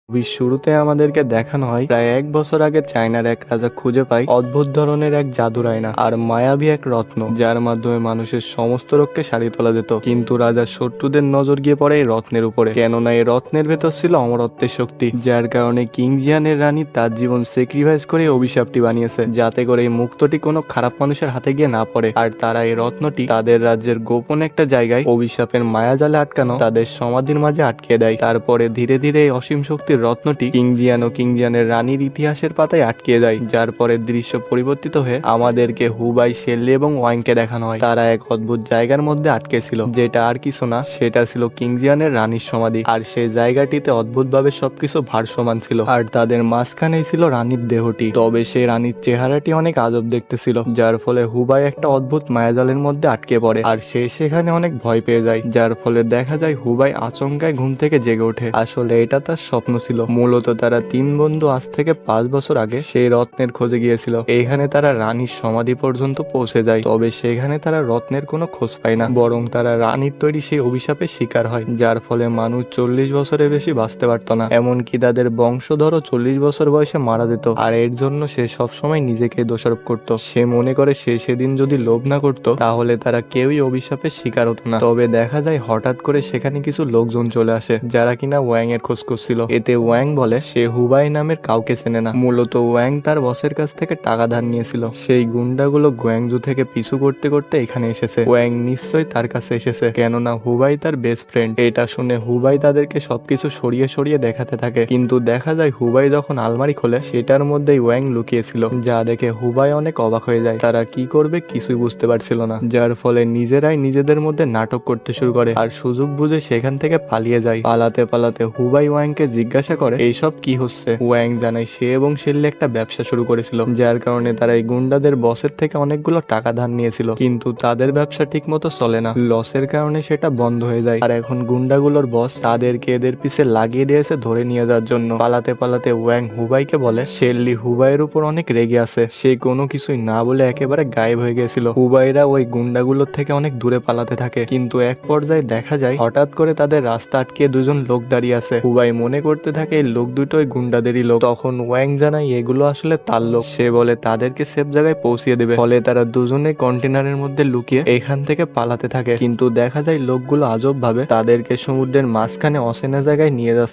শুরুতে আমাদেরকে দেখানো হয় প্রায় 1 বছর আগে চায়নার এক রাজা খুঁজে পায় অদ্ভুত ধরনের এক জাদুর আয়না আর মায়াবী এক রত্ন, যার মাধ্যমে মানুষের সমস্ত রোগকে সারিয়ে তোলা যেত। কিন্তু রাজার শত্রুদের নজর গিয়ে পড়ে এই রত্নের উপরে, কেননা এই রত্নের ভেতর ছিল অমরত্বের শক্তি, যার কারণে কিংজিয়ানের রানী তার জীবন স্যাক্রিফাইস করে এই অভিশাপটি বানিয়েছে, যাতে করে এই মুক্তটি কোনো খারাপ মানুষের হাতে গিয়ে না পড়ে। আর তারা এই রত্নটি তাদের রাজ্যের গোপন একটা জায়গায় অভিশাপের মায়াজালে আটকানো তাদের সমাধির মাঝে আটকে দেয়। তারপরে ধীরে ধীরে এই অসীম শক্তির রত্নটি কিংজিয়ান ও কিংজিয়ানের রানীর ইতিহাসের পাতায় আটকে যায়, যার পরে দৃশ্য পরিবর্তিত হয়ে আমাদেরকে হুবাই, শেল্লি এবং ওয়াংকে দেখানো হয়। তারা এক অদ্ভুত জায়গার মধ্যে আটকে ছিল, যেটা আর কিছু না, সেটা ছিল কিংজিয়ানের রানীর সমাধি। আর সেই জায়গাটিতে অদ্ভুতভাবে সবকিছু ভারসমান ছিল, আর তাদের মাঝখানেই ছিল রানীর দেহটি। তবে সেই রানীর চেহারাটি অনেক আজব দেখতে ছিল, যার ফলে হুবাই একটা অদ্ভুত মায়াজালের মধ্যে আটকে পড়ে আর সে সেখানে অনেক ভয় পেয়ে যায়, যার ফলে দেখা যায় হুবাই আচমকায় ঘুম থেকে জেগে ওঠে। আসলে এটা তার স্বপ্ন ছিল। মূলত তারা 3 বন্ধু আজ থেকে 5 বছর আগে সেই রত্নের খোঁজে গিয়েছিল। এইখানে তারা রানীর সমাধি পর্যন্ত পৌঁছে যায়, তবে সেখানে তারা রত্নের কোনো খোঁজ পায় না, বরং তারা রানীর তৈরি সেই অভিশাপের শিকার হয়, যার ফলে মানুষ 40 বছরের বেশি বাঁচতে পারত না। এমনকি তাদের বংশধরও 40 বছর বয়সে মারা যেত। আর এর জন্য সে সবসময় নিজেকে দোষারোপ করত। সে মনে করে সে সেদিন যদি লোভ না করত, তাহলে তারা কেউই অভিশাপের শিকার হতো না। তবে দেখা যায় হঠাৎ করে সেখানে কিছু লোকজন চলে আসে, যারা কিনা ওয়াং এর খোঁজ করছিল। এতে ওয়াং বলে সে হুবাই নামের কাউকে চেনে না। মূলত ওয়াং তার বসের কাছ থেকে টাকা ধার নিয়েছিল। সেই গুন্ডাগুলো গোয়াংজু থেকে পিছু করতে করতে এখানে এসেছে। ওয়াং নিশ্চয়ই তার কাছে এসেছে, কেননা হুবাই তার বেস্ট ফ্রেন্ড। এটা শুনে হুবাই তাদেরকে সবকিছু সরিয়ে সরিয়ে দেখাতে থাকে, কিন্তু দেখা যায় হুবাই যখন আলমারি খোলে, সেটার মধ্যেই ওয়াং লুকিয়েছিল, যা দেখে হুবাই অনেক অবাক হয়ে যায়। তারা কি করবে কিছুই বুঝতে পারছিল না, যার ফলে নিজেরাই নিজেদের মধ্যে নাটক করতে শুরু করে আর সুযোগ বুঝে সেখান থেকে পালিয়ে যায়। পালাতে পালাতে হুবাই ওয়াংকে জিজ্ঞাসা করে এইসব কি হচ্ছে। ওয়াং জানায় সে এবং শেল্লি একটা ব্যবসা শুরু করেছিল, যার কারণে তারা এই গুন্ডাদের বসের থেকে অনেকগুলো টাকা ধার নিয়েছিল, কিন্তু তাদের ব্যবসা ঠিক মতো চলে না। লসের কারণে সেটা বন্ধ হয়ে যায়। আর এখন গুন্ডাগুলোর বস তাদেরকে এদের পিছে লাগিয়ে দিয়েছে ধরে নিয়ে যাওয়ার জন্য। পালাতে পালাতে ওয়াং হুবাইকে বলে শেল্লি হুবাইয়ের উপর অনেক রেগে আছে, সে কোনো কিছুই না বলে একেবারে গায়েব হয়ে গেছিল। হুবাইরা ওই গুন্ডাগুলোর থেকে অনেক দূরে পালাতে থাকে, কিন্তু এক পর্যায়ে দেখা যায় হঠাৎ করে তাদের রাস্তা আটকে দুজন লোক দাঁড়িয়ে আছে। হুবাই মনে করতে থাকে এই লোক দুটোই গুন্ডাদেরই লোক। তখন ওয়াং জানায় এগুলো আসলে তার লোক। সে বলে তাদেরকে সেফ জায়গায় পৌঁছিয়ে দেবে। ফলে তারা দুজনে কন্টেনারের মধ্যে লুকিয়ে এখান থেকে পালাতে থাকে, কিন্তু দেখা যায় লোকগুলো আজব ভাবে তাদেরকে সমুদ্রের মাঝখানে অচেনা জায়গায় নিয়ে যাচ্ছে।